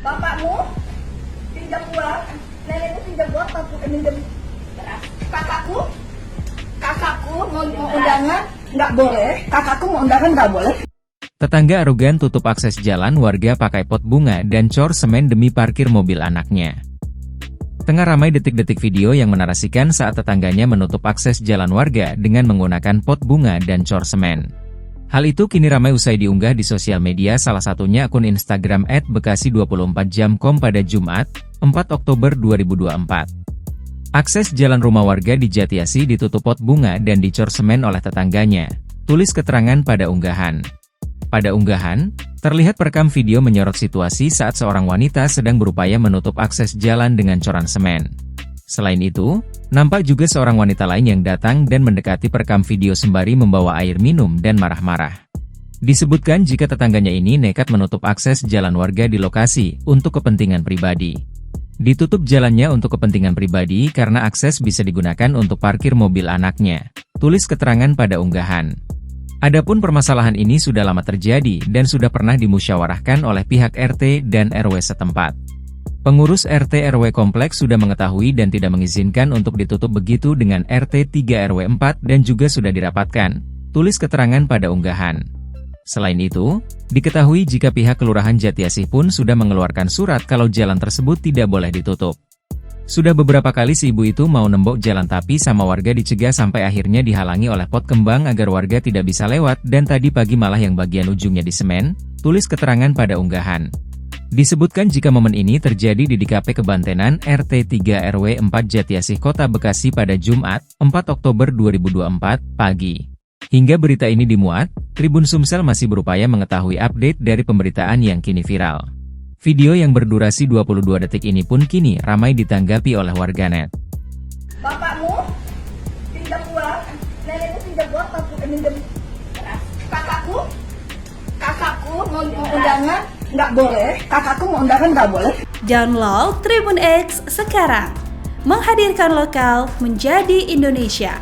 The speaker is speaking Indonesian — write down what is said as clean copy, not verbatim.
Bapakmu pinjam uang, nenekmu pinjam uang, bukan pinjam beras. Kakakku mau undangan nggak boleh, kakakku mau undangan nggak boleh. Tetangga arogan tutup akses jalan warga pakai pot bunga dan cor semen demi parkir mobil anaknya. Tengah ramai detik-detik video yang menarasikan saat tetangganya menutup akses jalan warga dengan menggunakan pot bunga dan cor semen. Hal itu kini ramai usai diunggah di sosial media, salah satunya akun Instagram @bekasi24jam.com pada Jumat, 4 Oktober 2024. Akses jalan rumah warga di Jatiasi ditutup pot bunga dan dicor semen oleh tetangganya, tulis keterangan pada unggahan. Pada unggahan, terlihat perekam video menyorot situasi saat seorang wanita sedang berupaya menutup akses jalan dengan coran semen. Selain itu, nampak juga seorang wanita lain yang datang dan mendekati perekam video sembari membawa air minum dan marah-marah. Disebutkan jika tetangganya ini nekat menutup akses jalan warga di lokasi untuk kepentingan pribadi. Ditutup jalannya untuk kepentingan pribadi karena akses bisa digunakan untuk parkir mobil anaknya, tulis keterangan pada unggahan. Adapun permasalahan ini sudah lama terjadi dan sudah pernah dimusyawarahkan oleh pihak RT dan RW setempat. Pengurus RT RW kompleks sudah mengetahui dan tidak mengizinkan untuk ditutup, begitu dengan RT 3 RW 4 dan juga sudah dirapatkan, tulis keterangan pada unggahan. Selain itu, diketahui jika pihak Kelurahan Jatiasih pun sudah mengeluarkan surat kalau jalan tersebut tidak boleh ditutup. Sudah beberapa kali si ibu itu mau nembok jalan tapi sama warga dicegah sampai akhirnya dihalangi oleh pot kembang agar warga tidak bisa lewat, dan tadi pagi malah yang bagian ujungnya di semen, tulis keterangan pada unggahan. Disebutkan jika momen ini terjadi di DKP Kebantenan RT 3 RW 4 Jatiasih Kota Bekasi pada Jumat, 4 Oktober 2024, pagi. Hingga berita ini dimuat, Tribun Sumsel masih berupaya mengetahui update dari pemberitaan yang kini viral. Video yang berdurasi 22 detik ini pun kini ramai ditanggapi oleh warganet. Bapakmu pinjam uang, nenekmu pinjam uang, bukan pinjam beras. Kakakku mau undangan nggak boleh, kakakku mau undangan nggak boleh. Download Tribun X sekarang, menghadirkan lokal menjadi Indonesia.